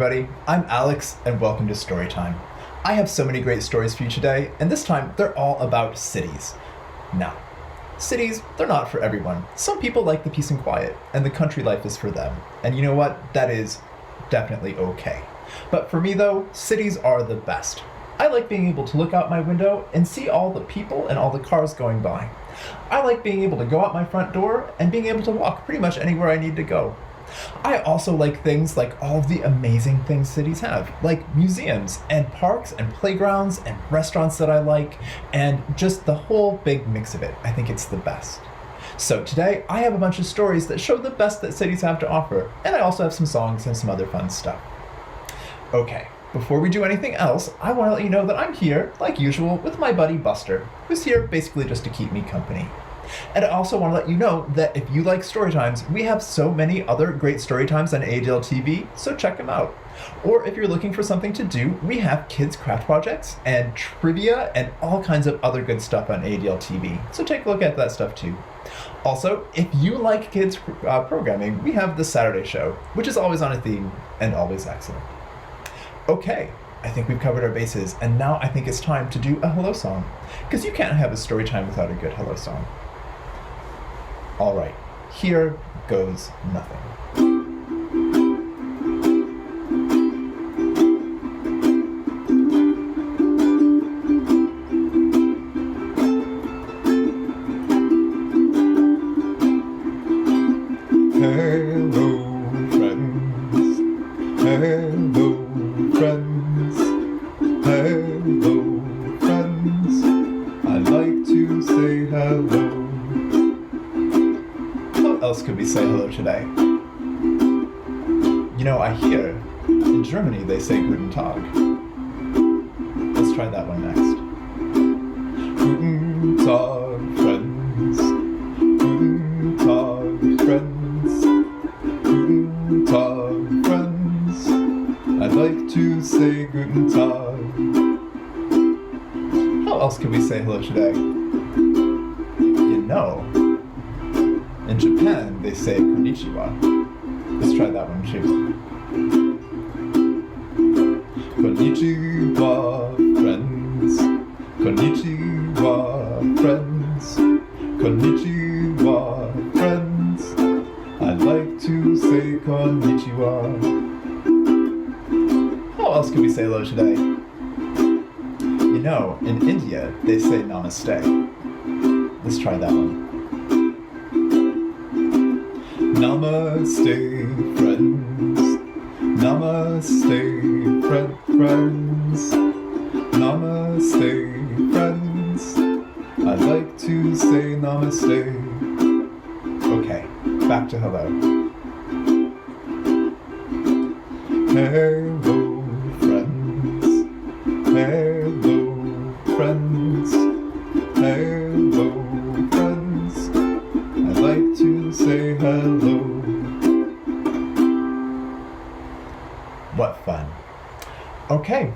everybody. I'm Alex, and welcome to Storytime. I have so many great stories for you today, and this time they're all about cities. Now, cities, they're not for everyone. Some people like the peace and quiet, and the country life is for them. And you know what? That is definitely okay. But for me though, cities are the best. I like being able to look out my window and see all the people and all the cars going by. I like being able to go out my front door and being able to walk pretty much anywhere I need to go. I also like things like all of the amazing things cities have, like museums and parks and playgrounds and restaurants that I like, and just the whole big mix of it. I think it's the best. So today, I have a bunch of stories that show the best that cities have to offer, and I also have some songs and some other fun stuff. Okay, before we do anything else, I want to let you know that I'm here, like usual, with my buddy Buster, who's here basically just to keep me company. And I also want to let you know that if you like Storytimes, we have so many other great Storytimes on ADL TV, so check them out. Or if you're looking for something to do, we have kids craft projects and trivia and all kinds of other good stuff on ADL TV, so take a look at that stuff too. Also, if you like kids programming, we have the Saturday show, which is always on a theme and always excellent. Okay, I think we've covered our bases, and now I think it's time to do a hello song, because you can't have a story time without a good hello song. All right, here goes nothing. Hello, friends. Hello, friends. Hello, friends. I'd like to say hello. What else could we say hello today? You know, I hear in Germany they say Guten Tag. Let's try that one next. Guten Tag, friends. Guten Tag, friends. Guten Tag, friends. I'd like to say Guten Tag. How else could we say hello today? You know, in Japan, they say konnichiwa. Let's try that one too. Konnichiwa, friends. Konnichiwa, friends. Konnichiwa, friends. I'd like to say konnichiwa. How else can we say hello today? You know, in India, they say namaste. Let's try that one. Namaste, friends. Namaste, friends. Namaste, friends. I'd like to say namaste. Okay, back to hello. Hello, friends. Hello, friends. Hello, friends. I'd like to say hello. What fun. Okay,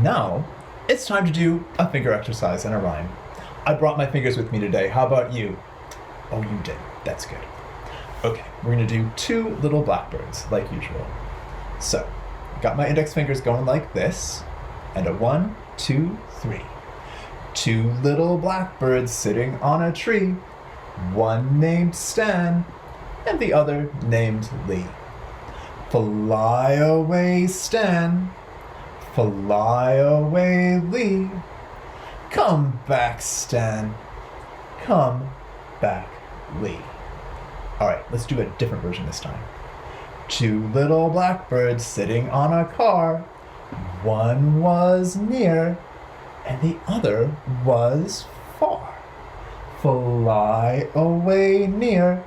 now it's time to do a finger exercise and a rhyme. I brought my fingers with me today. How about you? Oh, you did. That's good. Okay, we're gonna do two little blackbirds like usual. So, got my index fingers going like this, and a 1, 2, 3. Two little blackbirds sitting on a tree. One named Stan, and the other named Lee. Fly away, Stan. Fly away, Lee. Come back, Stan. Come back, Lee. All right, let's do a different version this time. Two little blackbirds sitting on a car. One was near, and the other was far. Fly away near,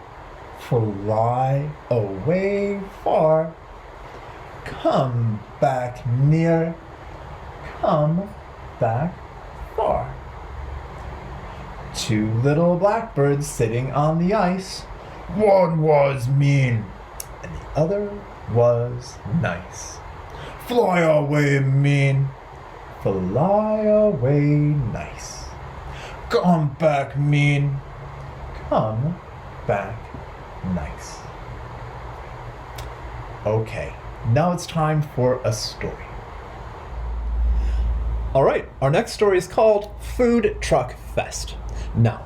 fly away far. Come back near, come back far. Two little blackbirds sitting on the ice. One was mean, and the other was nice. Fly away mean, fly away nice. Come back mean, come back nice. Okay, Now it's time for a story. All right, our next story is called Food Truck Fest. Now,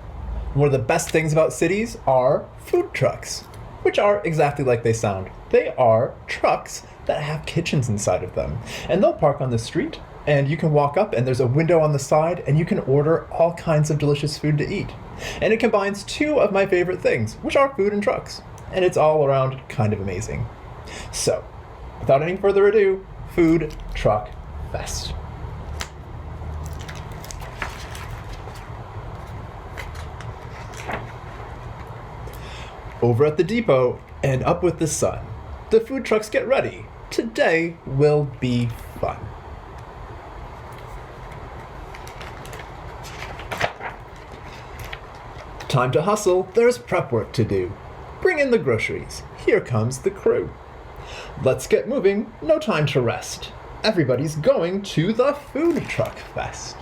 one of the best things about cities are food trucks, which are exactly like they sound. They are trucks that have kitchens inside of them, and they'll park on the street, and you can walk up and there's a window on the side, and you can order all kinds of delicious food to eat. And it combines two of my favorite things, which are food and trucks, and it's all around kind of amazing. So, without any further ado, Food Truck Fest. Over at the depot and up with the sun, the food trucks get ready. Today will be fun. Time to hustle, there's prep work to do. Bring in the groceries, here comes the crew. Let's get moving, no time to rest. Everybody's going to the Food Truck Fest.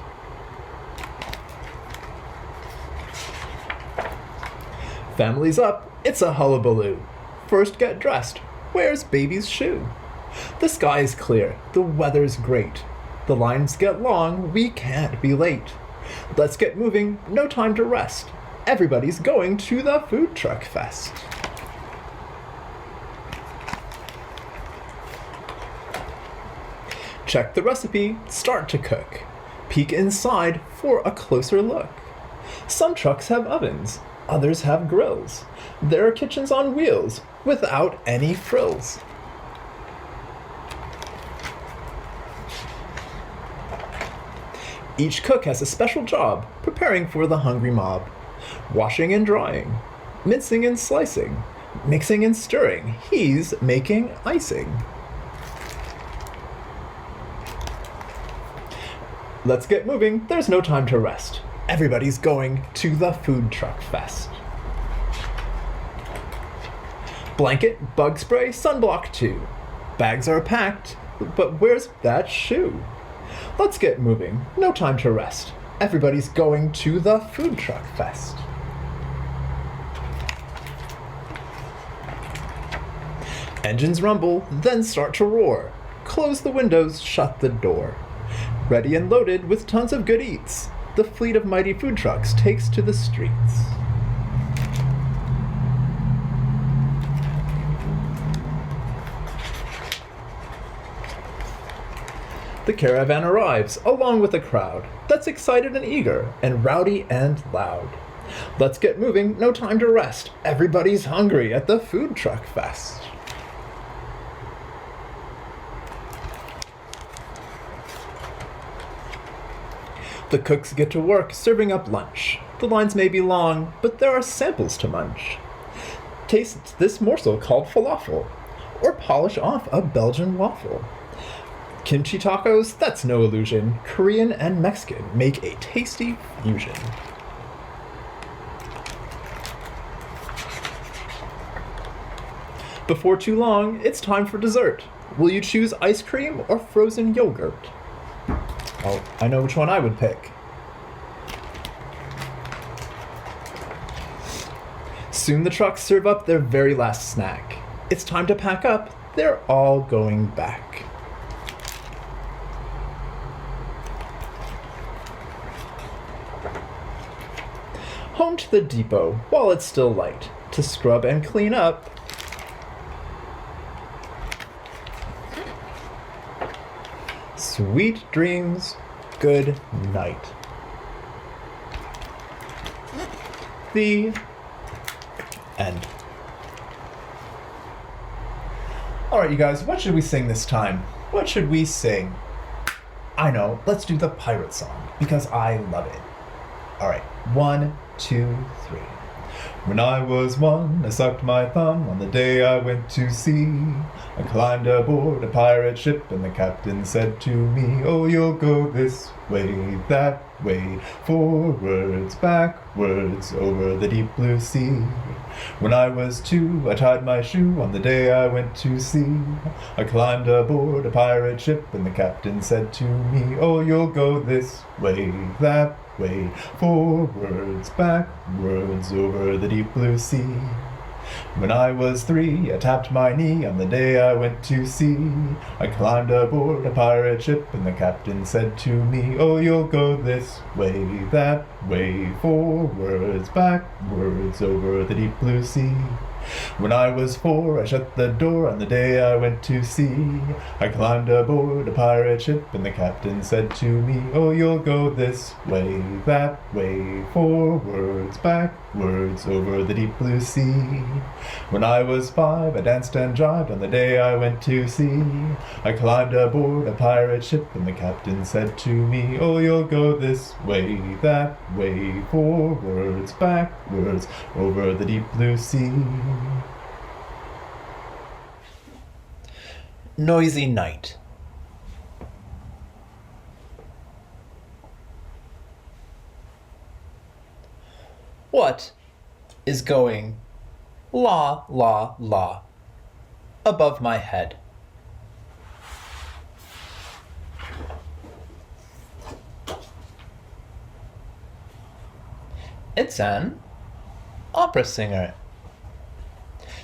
Family's up, it's a hullabaloo. First get dressed, where's baby's shoe? The sky is clear, the weather's great. The lines get long, we can't be late. Let's get moving, no time to rest. Everybody's going to the Food Truck Fest. Check the recipe, start to cook. Peek inside for a closer look. Some trucks have ovens, others have grills. There are kitchens on wheels without any frills. Each cook has a special job, preparing for the hungry mob. Washing and drying, mincing and slicing, mixing and stirring, he's making icing. Let's get moving, there's no time to rest. Everybody's going to the Food Truck Fest. Blanket, bug spray, sunblock too. Bags are packed, but where's that shoe? Let's get moving, no time to rest. Everybody's going to the Food Truck Fest. Engines rumble, then start to roar. Close the windows, shut the door. Ready and loaded with tons of good eats, the fleet of mighty food trucks takes to the streets. The caravan arrives, along with a crowd that's excited and eager, and rowdy and loud. Let's get moving, no time to rest. Everybody's hungry at the Food Truck Fest. The cooks get to work serving up lunch. The lines may be long, but there are samples to munch. Taste this morsel called falafel, or polish off a Belgian waffle. Kimchi tacos, that's no illusion. Korean and Mexican make a tasty fusion. Before too long, it's time for dessert. Will you choose ice cream or frozen yogurt? Oh, I know which one I would pick. Soon the trucks serve up their very last snack. It's time to pack up, they're all going back. Home to the depot while it's still light, to scrub and clean up. Sweet dreams, good night. The end. Alright, you guys, what should we sing this time? What should we sing? I know, let's do the pirate song, because I love it. Alright, 1, 2, 3. When I was one, I sucked my thumb on the day I went to sea. I climbed aboard a pirate ship and the captain said to me, "Oh, you'll go this way, that way, forwards, backwards, over the deep blue sea." When I was 2, I tied my shoe on the day I went to sea. I climbed aboard a pirate ship and the captain said to me, "Oh, you'll go this way, that way, forwards, backwards, over the deep blue sea." When I was 3, I tapped my knee on the day I went to sea. I climbed aboard a pirate ship, and the captain said to me, "Oh, you'll go this way, that way, forwards, backwards, over the deep blue sea." When I was 4, I shut the door on the day I went to sea. I climbed aboard a pirate ship, and the captain said to me, "Oh, you'll go this way, that way, forwards, backwards, over the deep blue sea." When I was 5, I danced and jived on the day I went to sea. I climbed aboard a pirate ship, and the captain said to me, "Oh, you'll go this way, that way, forwards, backwards, over the deep blue sea." Noisy night. What is going la la la above my head? It's an opera singer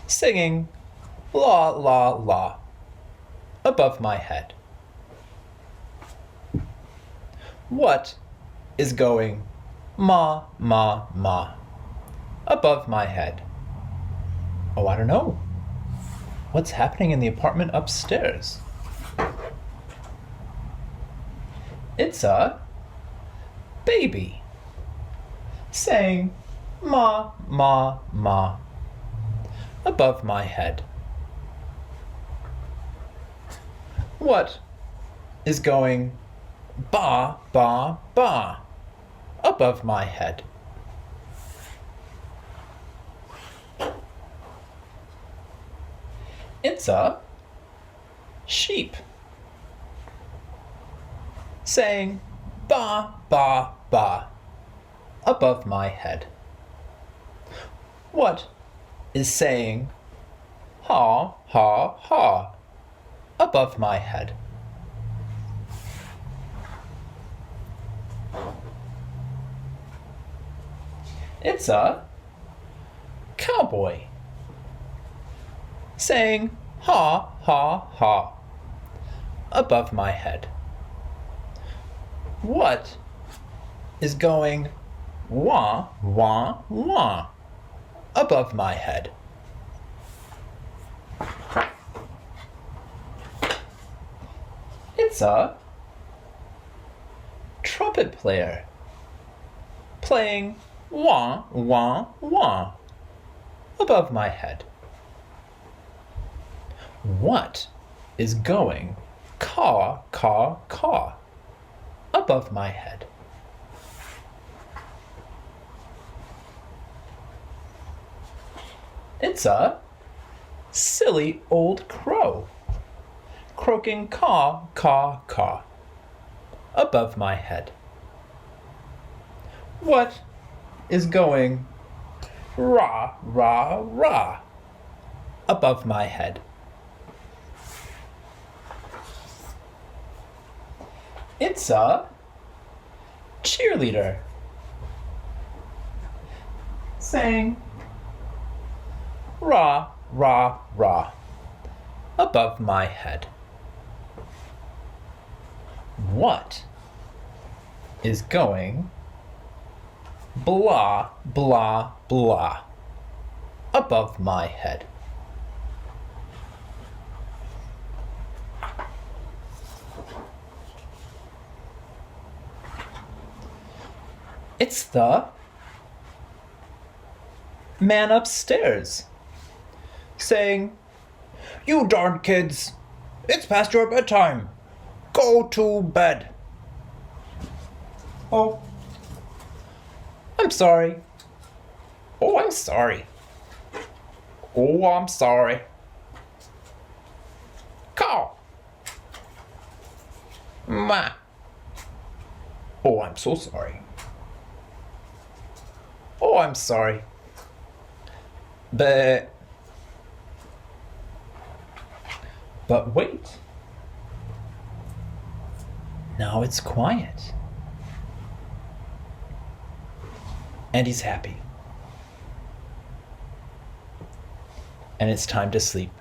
singing la la la above my head. What is going ma ma ma above my head? Oh, I don't know. What's happening in the apartment upstairs? It's a baby saying ma ma ma above my head. What is going ba ba ba above my head? It's a sheep saying ba ba ba above my head. What is saying ha ha ha above my head? It's a cowboy saying ha ha ha above my head. What is going wah wah wah above my head? It's a trumpet player playing wah wah wah above my head. What is going caw caw caw above my head? It's a silly old crow croaking caw caw caw above my head. What is going rah rah rah above my head? It's a cheerleader saying rah rah rah above my head. What is going blah blah blah above my head? It's the man upstairs saying, "You darn kids, it's past your bedtime. Go to bed." Oh, I'm sorry. Oh, I'm sorry. Oh, I'm sorry. Caw. Ma. Oh, I'm so sorry. Oh, I'm sorry. But wait. Now it's quiet. And he's happy. and it's time to sleep.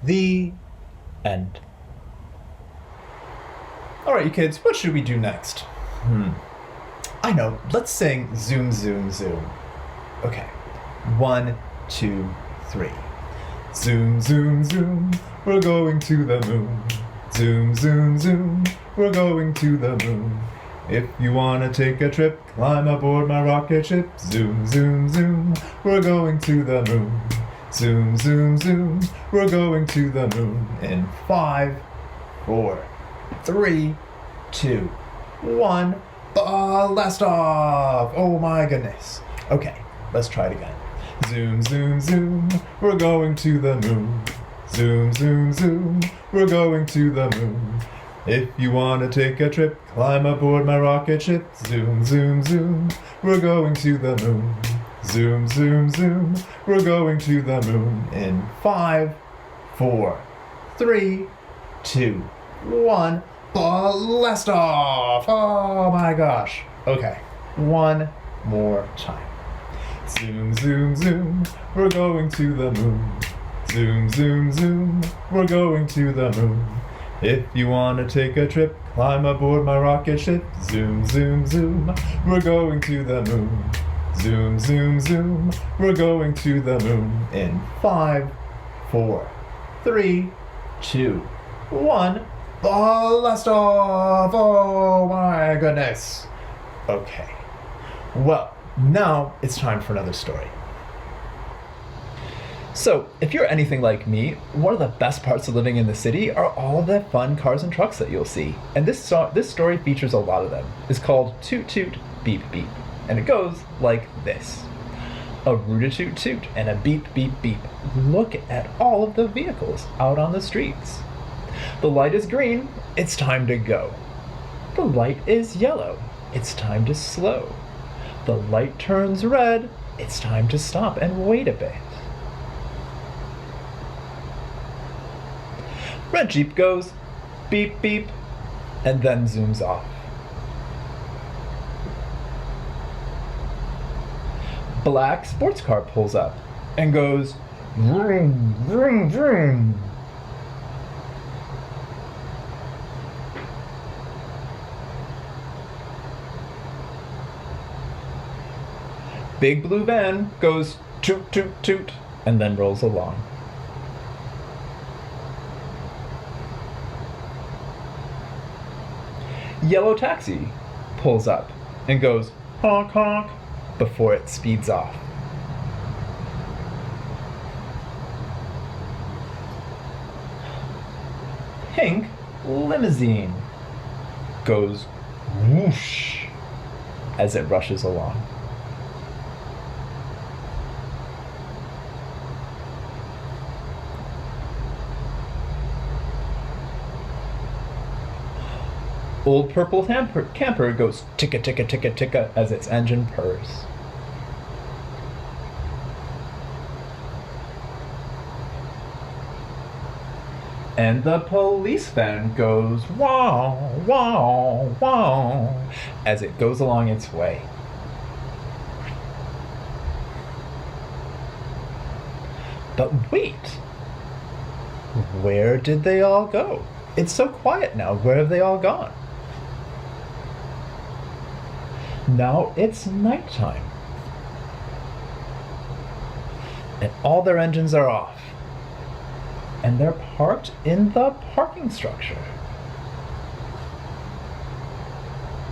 The end. All right, you kids, what should we do next? I know, let's sing Zoom, Zoom, Zoom. Okay, 1, 2, 3. Zoom, zoom, zoom, we're going to the moon. Zoom, zoom, zoom, we're going to the moon. If you wanna take a trip, climb aboard my rocket ship. Zoom, zoom, zoom, we're going to the moon. Zoom, zoom, zoom, we're going to the moon. In 5, 4, 3, 2, 1. Blast off! Oh my goodness. Okay, let's try it again. Zoom, zoom, zoom, we're going to the moon. Zoom, zoom, zoom, we're going to the moon. If you want to take a trip, climb aboard my rocket ship. Zoom, zoom, zoom, we're going to the moon. Zoom, zoom, zoom, we're going to the moon. In 5, 4, 3, 2, 1. Blast off! Oh my gosh. Okay, one more time. Zoom, zoom, zoom, we're going to the moon. Zoom, zoom, zoom, we're going to the moon. If you want to take a trip, climb aboard my rocket ship. Zoom, zoom, zoom, we're going to the moon. Zoom, zoom, zoom, we're going to the moon. In 5, 4, 3, 2, 1. Blast off! Oh my goodness. Okay. Well, now it's time for another story. So, if you're anything like me, one of the best parts of living in the city are all the fun cars and trucks that you'll see. And this story features a lot of them. It's called Toot Toot Beep Beep. And it goes like this. A root-a-toot toot and a beep beep beep. Look at all of the vehicles out on the streets. The light is green, it's time to go. The light is yellow, it's time to slow. The light turns red, it's time to stop and wait a bit. Red Jeep goes beep beep and then zooms off. Black sports car pulls up and goes vroom vroom vroom. Big blue van goes toot toot toot and then rolls along. Yellow taxi pulls up and goes honk honk before it speeds off. Pink limousine goes whoosh as it rushes along. Old purple camper goes ticka ticka ticka ticka as its engine purrs. And the police van goes wow, wow, wow as it goes along its way. But wait, where did they all go? It's so quiet now. Where have they all gone? Now it's nighttime. And all their engines are off. And they're parked in the parking structure.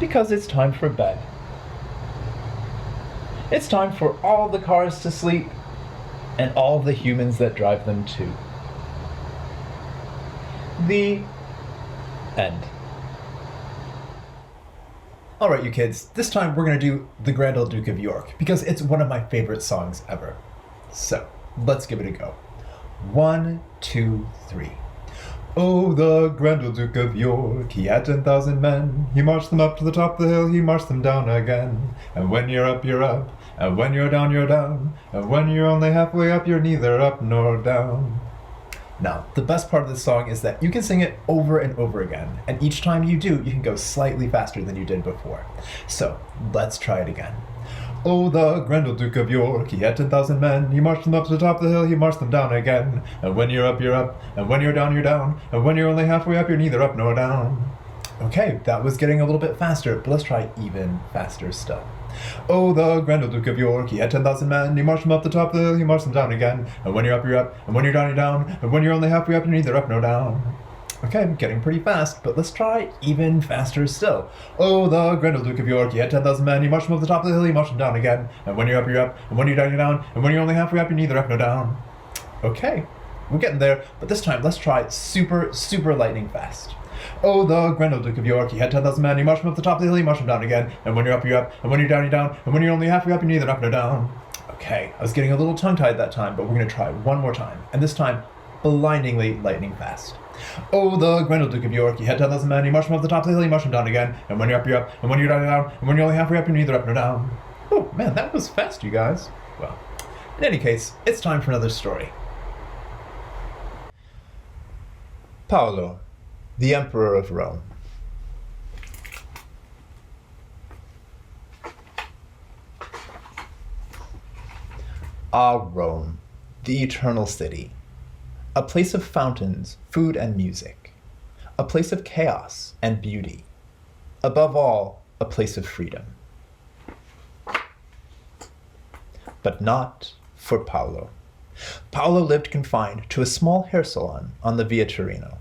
Because it's time for bed. It's time for all the cars to sleep and all the humans that drive them too. The end. All right, you kids, this time we're going to do The Grand Old Duke of York because it's one of my favorite songs ever. So, let's give it a go. 1, 2, 3. Oh, the Grand Old Duke of York, he had 10,000 men. He marched them up to the top of the hill, he marched them down again. And when you're up, you're up. And when you're down, you're down. And when you're only halfway up, you're neither up nor down. Now, the best part of this song is that you can sing it over and over again, and each time you do, you can go slightly faster than you did before. So, let's try it again. Oh, the grand old Duke of York, he had 10,000 men. He marched them up to the top of the hill, he marched them down again. And when you're up, you're up. And when you're down, you're down. And when you're only halfway up, you're neither up nor down. Okay, that was getting a little bit faster, but let's try even faster still. Oh, the grand old Duke of York, he had 10,000 men. He marched them up the top of the hill, he marched them down again. And when you're up, you're up. And when you're down, you're down. And when you're only halfway up, you're neither up nor down. Okay, I'm getting pretty fast, but let's try even faster still. Oh, the grand old Duke of York, he had 10,000 men. He marched them up the top of the hill, he marched them down again. And when you're up, you're up. And when you're down, you're down. And when you're only halfway up, you're neither up nor down. Okay, we're getting there, but this time let's try super, super lightning fast. Oh, the grand old Duke of York, he had 10,000 men. He marched them up the top of the hill, he marched them down again. And when you're up, you're up. And when you're down, you're down. And when you're only halfway up, you're neither up nor down. Okay, I was getting a little tongue-tied that time, but we're going to try one more time. And this time, blindingly lightning fast. Oh, the grand old Duke of York, he had 10,000 men. He marched them up the top of the hill, he marched them down again. And when you're up, you're up. And when you're down, you're down. And when you're only halfway up, you're neither up nor down. Oh, man, that was fast, you guys. Well, in any case, it's time for another story. Paulo, the Emperor of Rome. Ah, Rome, the eternal city. A place of fountains, food, and music. A place of chaos and beauty. Above all, a place of freedom. But not for Paulo. Paulo lived confined to a small hair salon on the Via Torino.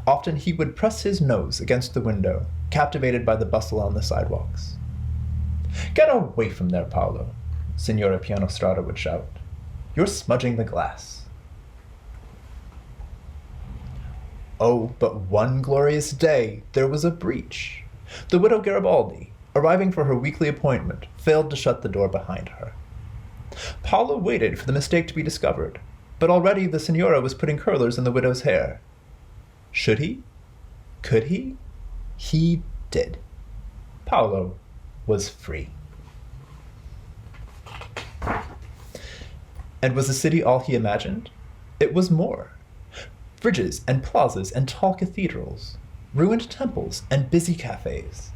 Often he would press his nose against the window, captivated by the bustle on the sidewalks. "Get away from there, Paulo," Signora Pianostrada would shout. "You're smudging the glass." Oh, but one glorious day there was a breach. The widow Garibaldi, arriving for her weekly appointment, failed to shut the door behind her. Paulo waited for the mistake to be discovered, but already the signora was putting curlers in the widow's hair. Should he? Could he? He did. Paulo was free. And was the city all he imagined? It was more. Bridges and plazas and tall cathedrals, ruined temples and busy cafes,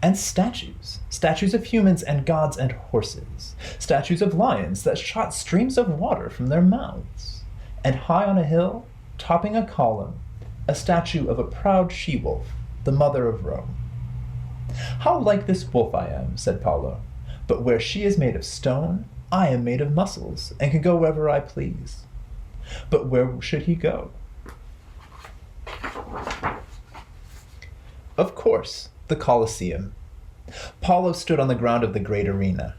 and statues of humans and gods and horses, statues of lions that shot streams of water from their mouths, and high on a hill, topping a column, a statue of a proud she-wolf, the mother of Rome. "How like this wolf I am," said Paulo, "but where she is made of stone, I am made of muscles, and can go wherever I please." But where should he go? Of course, the Colosseum. Paulo stood on the ground of the great arena.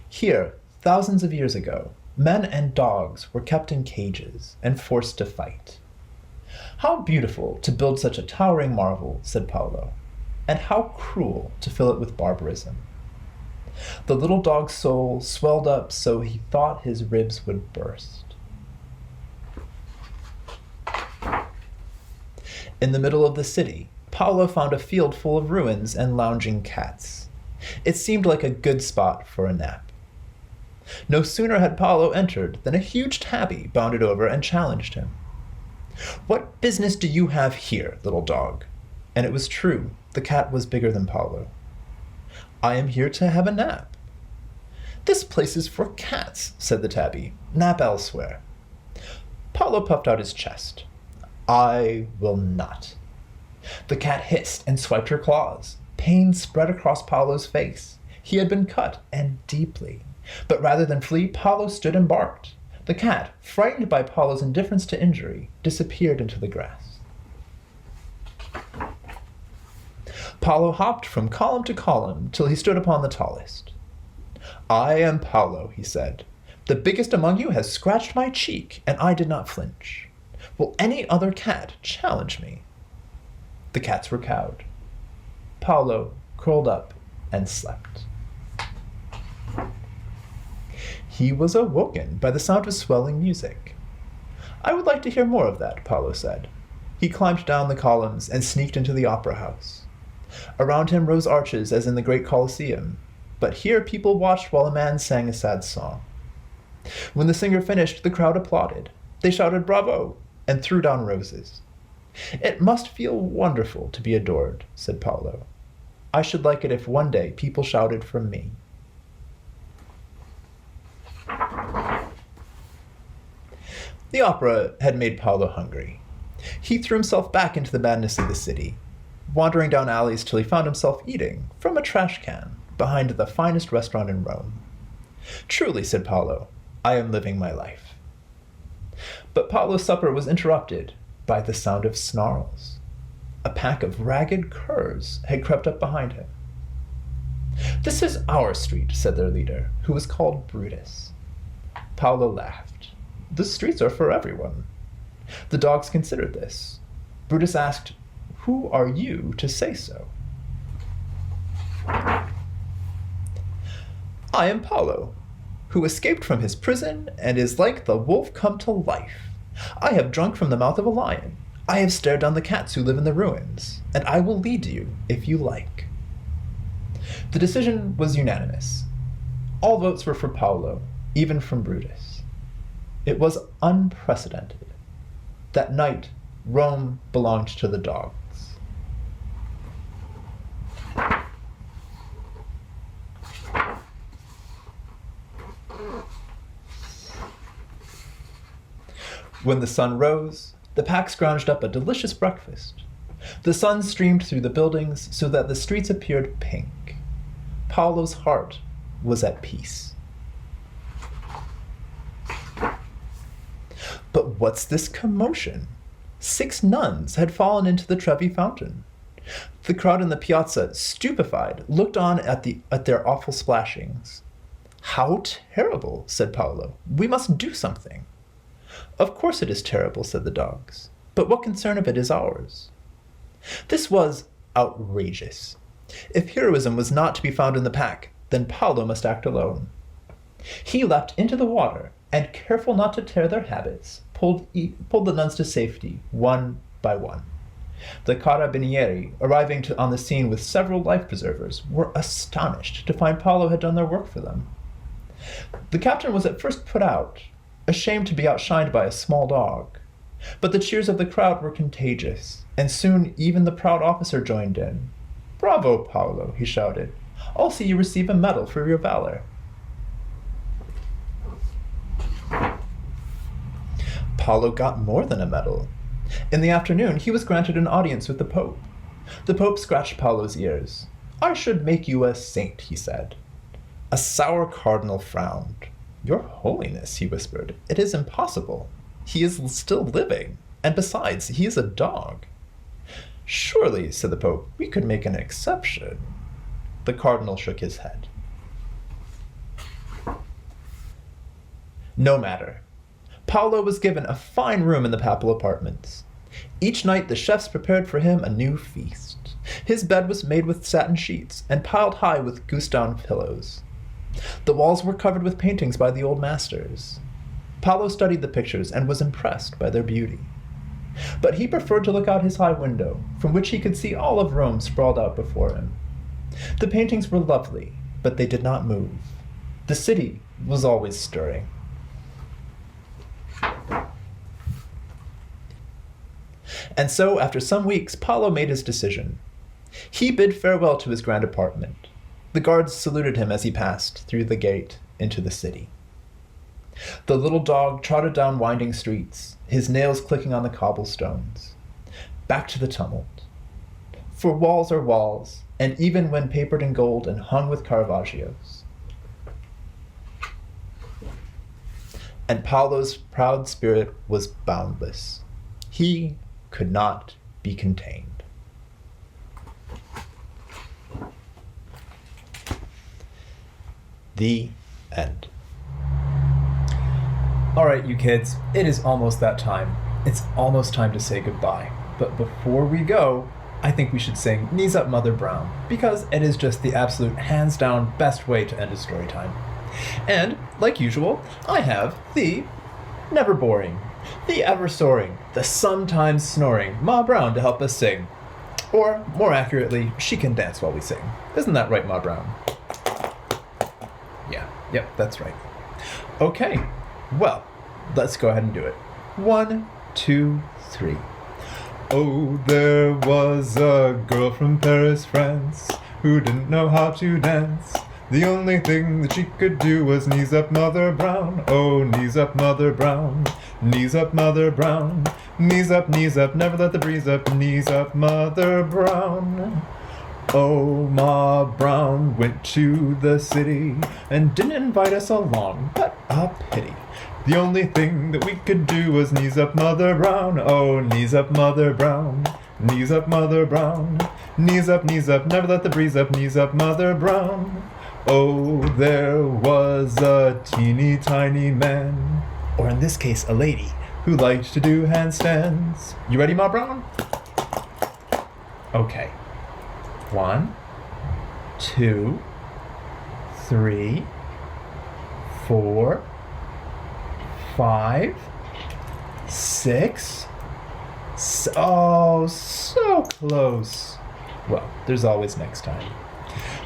Here, thousands of years ago, men and dogs were kept in cages and forced to fight. "How beautiful to build such a towering marvel," said Paulo, "and how cruel to fill it with barbarism." The little dog's soul swelled up so he thought his ribs would burst. In the middle of the city, Paulo found a field full of ruins and lounging cats. It seemed like a good spot for a nap. No sooner had Paulo entered than a huge tabby bounded over and challenged him. "What business do you have here, little dog?" And it was true, the cat was bigger than Paulo. "I am here to have a nap." "This place is for cats," said the tabby. "Nap elsewhere." Paulo puffed out his chest. "I will not." The cat hissed and swiped her claws. Pain spread across Paulo's face. He had been cut, and deeply. But rather than flee, Paulo stood and barked. The cat, frightened by Paulo's indifference to injury, disappeared into the grass. Paulo hopped from column to column till he stood upon the tallest. "I am Paulo," he said. "The biggest among you has scratched my cheek, and I did not flinch. Will any other cat challenge me?" The cats were cowed. Paulo curled up and slept. He was awoken by the sound of swelling music. "I would like to hear more of that," Paulo said. He climbed down the columns and sneaked into the opera house. Around him rose arches as in the great Colosseum, but here people watched while a man sang a sad song. When the singer finished, the crowd applauded. They shouted, "Bravo! and threw down roses. "It must feel wonderful to be adored," said Paulo. "I should like it if one day people shouted from me." The opera had made Paulo hungry. He threw himself back into the madness of the city, wandering down alleys till he found himself eating from a trash can behind the finest restaurant in Rome. "Truly," said Paulo, "I am living my life." But Paulo's supper was interrupted by the sound of snarls. A pack of ragged curs had crept up behind him. "This is our street," said their leader, who was called Brutus. Paulo laughed. "The streets are for everyone." The dogs considered this. Brutus asked, "Who are you to say so?" "I am Paulo, who escaped from his prison and is like the wolf come to life. I have drunk from the mouth of a lion. I have stared down the cats who live in the ruins, and I will lead you if you like." The decision was unanimous. All votes were for Paulo, even from Brutus. It was unprecedented. That night, Rome belonged to the dogs. When the sun rose, the pack scrounged up a delicious breakfast. The sun streamed through the buildings so that the streets appeared pink. Paulo's heart was at peace. But what's this commotion? 6 nuns had fallen into the Trevi fountain. The crowd in the piazza, stupefied, looked on at their awful splashings. "How terrible," said Paulo. "We must do something." "Of course it is terrible," said the dogs. "But what concern of it is ours?" This was outrageous. If heroism was not to be found in the pack, then Paulo must act alone. He leapt into the water, and, careful not to tear their habits, pulled the nuns to safety, one by one. The carabinieri, arriving on the scene with several life-preservers, were astonished to find Paulo had done their work for them. The captain was at first put out, ashamed to be outshined by a small dog. But the cheers of the crowd were contagious, and soon even the proud officer joined in. "Bravo, Paulo," he shouted. "I'll see you receive a medal for your valor." Paulo got more than a medal. In the afternoon, he was granted an audience with the Pope. The Pope scratched Paulo's ears. "I should make you a saint," he said. A sour cardinal frowned. "Your Holiness," he whispered, "it is impossible. He is still living, and besides, he is a dog." "Surely," said the Pope, "we could make an exception." The cardinal shook his head. No matter. Paulo was given a fine room in the papal apartments. Each night the chefs prepared for him a new feast. His bed was made with satin sheets and piled high with goose-down pillows. The walls were covered with paintings by the old masters. Paulo studied the pictures and was impressed by their beauty. But he preferred to look out his high window, from which he could see all of Rome sprawled out before him. The paintings were lovely, but they did not move. The city was always stirring. And so, after some weeks, Paulo made his decision. He bid farewell to his grand apartment. The guards saluted him as he passed through the gate into the city. The little dog trotted down winding streets, his nails clicking on the cobblestones. Back to the tumult. For walls are walls, and even when papered in gold and hung with Caravaggios. And Paulo's proud spirit was boundless. He could not be contained. The end. All right, you kids, it is almost that time. It's almost time to say goodbye. But before we go, I think we should sing Knees Up Mother Brown, because it is just the absolute hands-down best way to end a story time. And, like usual, I have the never boring, the ever soaring, the sometimes snoring Ma Brown to help us sing. Or, more accurately, she can dance while we sing. Isn't that right, Ma Brown? Yep, that's right. Okay, well, let's go ahead and do it. 1, 2, 3. Oh, there was a girl from Paris, France, who didn't know how to dance. The only thing that she could do was knees up, Mother Brown. Oh, knees up, Mother Brown. Knees up, Mother Brown. Knees up, never let the breeze up. Knees up, Mother Brown. Oh, Ma Brown went to the city and didn't invite us along, but a pity. The only thing that we could do was knees up, Mother Brown. Oh, knees up, Mother Brown. Knees up, Mother Brown. Knees up, never let the breeze up. Knees up, Mother Brown. Oh, there was a teeny tiny man, or in this case, a lady, who liked to do handstands. You ready, Ma Brown? Okay. 1, 2, 3, 4, 5, 6. Oh, so close. Well, there's always next time.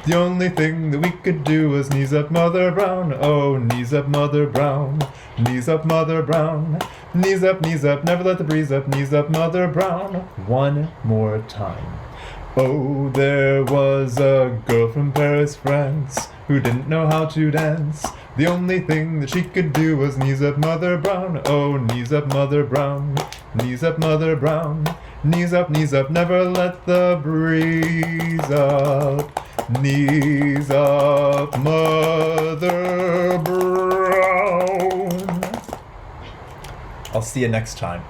The only thing that we could do was knees up, Mother Brown. Oh, knees up, Mother Brown. Knees up, Mother Brown. Knees up, never let the breeze up. Knees up, Mother Brown. One more time. Oh, there was a girl from Paris, France, who didn't know how to dance. The only thing that she could do was knees up, Mother Brown. Oh, knees up, Mother Brown. Knees up, Mother Brown. Knees up, never let the breeze up. Knees up, Mother Brown. I'll see you next time.